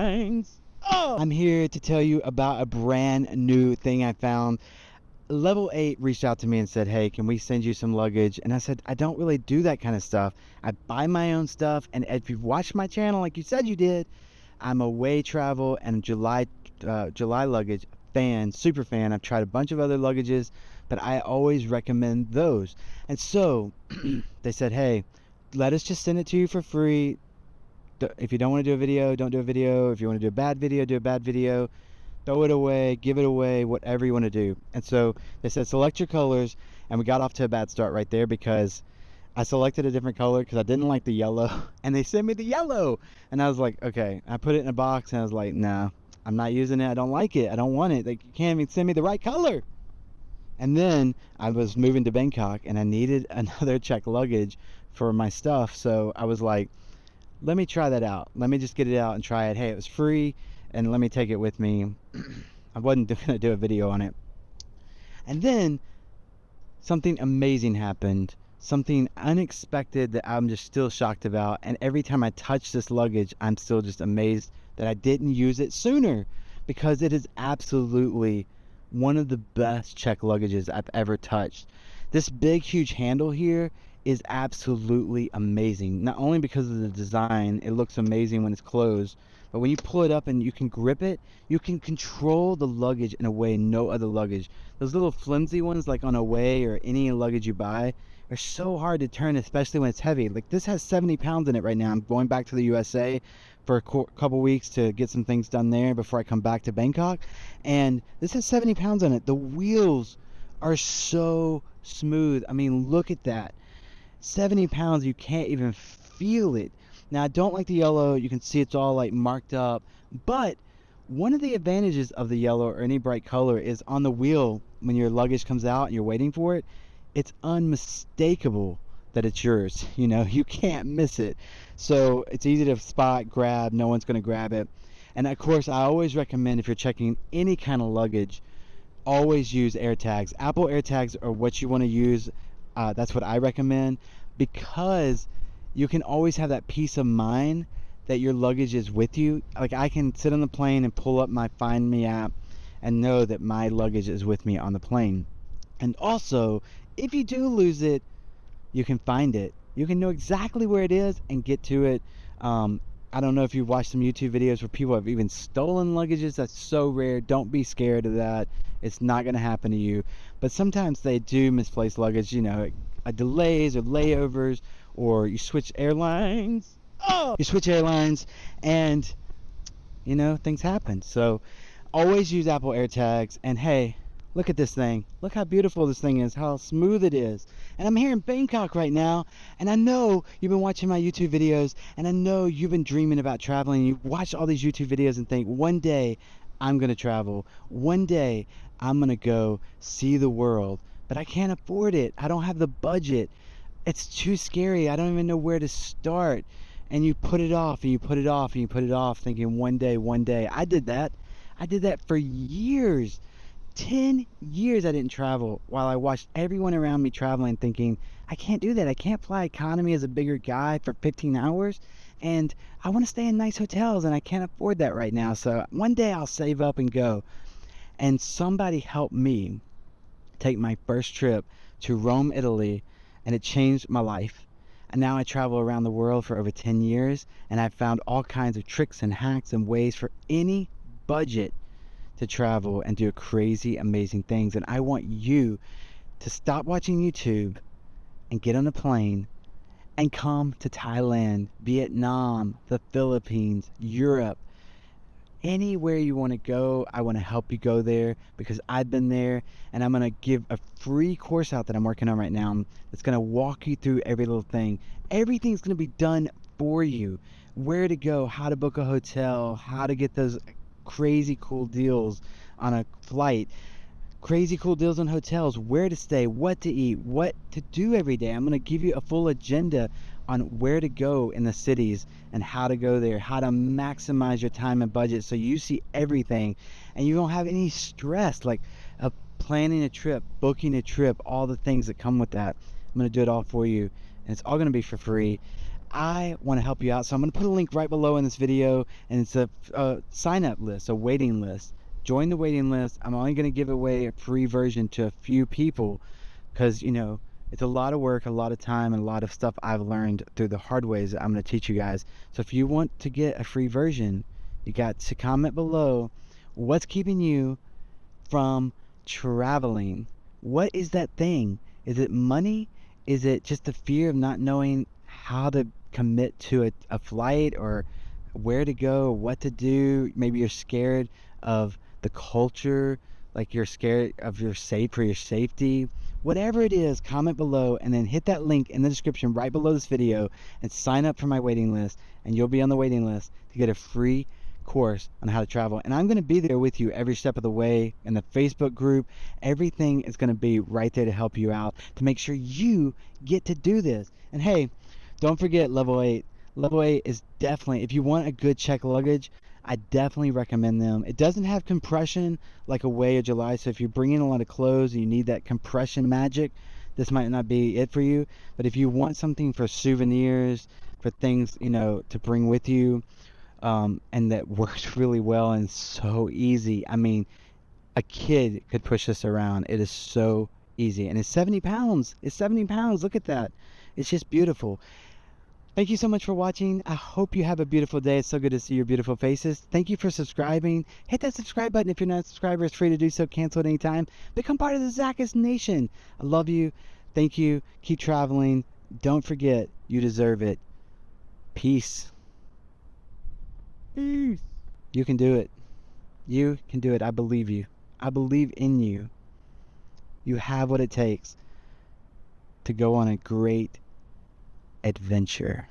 airlines. Oh! I'm here to tell you about a brand new thing I found. Level 8 reached out to me and said, hey, can we send you some luggage? And I said, I don't really do that kind of stuff. I buy my own stuff, and if you've watched my channel like you said you did, I'm a Way Travel and July luggage fan, super fan. I've tried a bunch of other luggages, but I always recommend those. And so they said, hey, let us just send it to you for free. If you don't want to do a video, don't do a video. If you want to do a bad video, do a bad video. Throw it away, give it away, whatever you want to do. And so they said select your colors, and we got off to a bad start right there because I selected a different color because I didn't like the yellow, and they sent me the yellow, and I was like, okay. I put it in a box, and I was like, no, I'm not using it. I don't like it. I don't want it. Like, you can't even send me the right color. And then I was moving to Bangkok, and I needed another check luggage for my stuff, so I was like, let me try that out. Let me just get it out and try it. Hey, it was free, and let me take it with me. I wasn't going to do a video on it. And then something amazing happened, something unexpected that I'm just still shocked about. And every time I touch this luggage, I'm still just amazed that I didn't use it sooner, because it is absolutely one of the best check luggages I've ever touched. This big, huge handle here is absolutely amazing. Not only because of the design, it looks amazing when it's closed, but when you pull it up and you can grip it, you can control the luggage in a way no other luggage. Those little flimsy ones, like on Away or any luggage you buy, are so hard to turn, especially when it's heavy. Like, this has 70 pounds in it right now. I'm going back to the USA for a couple weeks to get some things done there before I come back to Bangkok, and this has 70 pounds on it. The wheels are so smooth. I mean, look at that. 70 pounds, you can't even feel it. Now, I don't like the yellow. You can see it's all like marked up, but one of the advantages of the yellow or any bright color is on the wheel when your luggage comes out and you're waiting for it, it's unmistakable that it's yours. You know, you can't miss it. So it's easy to spot, grab. No one's going to grab it. And of course, I always recommend, if you're checking any kind of luggage, always use AirTags. Apple AirTags are what you want to use. That's what I recommend, because you can always have that peace of mind that your luggage is with you. Like, I can sit on the plane and pull up my Find Me app and know that my luggage is with me on the plane. And also, if you do lose it, you can find it. You can know exactly where it is and get to it. I don't know if you've watched some YouTube videos where people have even stolen luggages. That's so rare. Don't be scared of that. It's not going to happen to you. But sometimes they do misplace luggage, you know, delays or layovers, or you switch airlines. Oh! You switch airlines, and, you know, things happen. So always use Apple AirTags. And hey, look at this thing. Look how beautiful this thing is, how smooth it is. And I'm here in Bangkok right now, and I know you've been watching my YouTube videos, and I know you've been dreaming about traveling. You watch all these YouTube videos and think, one day I'm going to travel. One day I'm going to go see the world. But I can't afford it. I don't have the budget. It's too scary. I don't even know where to start. And you put it off, and you put it off, and you put it off, thinking one day, one day. I did that. I did that for years. 10 years I didn't travel, while I watched everyone around me traveling, thinking, I can't do that. I can't fly economy as a bigger guy for 15 hours. And I want to stay in nice hotels, and I can't afford that right now. So one day I'll save up and go. And somebody helped me take my first trip to Rome, Italy, and it changed my life. And now I travel around the world for over 10 years, and I've found all kinds of tricks and hacks and ways for any budget to travel and do crazy, amazing things. And I want you to stop watching YouTube and get on a plane and come to Thailand, Vietnam, the Philippines, Europe, anywhere you want to go. I want to help you go there, because I've been there, and I'm going to give a free course out that I'm working on right now that's going to walk you through every little thing. Everything's going to be done for you. Where to go, how to book a hotel, how to get those crazy cool deals on a flight, crazy cool deals on hotels, where to stay, what to eat, what to do every day. I'm going to give you a full agenda on where to go in the cities and how to go there, how to maximize your time and budget so you see everything and you don't have any stress, like planning a trip, booking a trip, all the things that come with that. I'm going to do it all for you, and it's all going to be for free. I want to help you out. So I'm going to put a link right below in this video, and it's a sign up list, a waiting list. Join the waiting list. I'm only going to give away a free version to a few people because, you know, it's a lot of work, a lot of time, and a lot of stuff I've learned through the hard ways that I'm going to teach you guys. So if you want to get a free version, you got to comment below what's keeping you from traveling. What is that thing? Is it money? Is it just the fear of not knowing how to commit to a flight, or where to go, what to do? Maybe you're scared of the culture, like you're scared of for your safety. Whatever it is, comment below and then hit that link in the description right below this video and sign up for my waiting list, and you'll be on the waiting list to get a free course on how to travel. And I'm going to be there with you every step of the way in the Facebook group. Everything is going to be right there to help you out, to make sure you get to do this. And hey, don't forget level 8. Level 8 is definitely, if you want a good check luggage, I definitely recommend them. It doesn't have compression like a Way of July, so if you're bringing a lot of clothes and you need that compression magic, this might not be it for you. But if you want something for souvenirs, for things, you know, to bring with you, and that works really well and so easy. I mean, a kid could push this around. It is so easy, and it's 70 pounds. It's 70 pounds. Look at that. It's just beautiful. Thank you so much for watching. I hope you have a beautiful day. It's so good to see your beautiful faces. Thank you for subscribing. Hit that subscribe button if you're not a subscriber. It's free to do so. Cancel at any time. Become part of the Zackus Nation. I love you. Thank you. Keep traveling. Don't forget, you deserve it. Peace. Peace. You can do it. You can do it. I believe you. I believe in you. You have what it takes to go on a great adventure.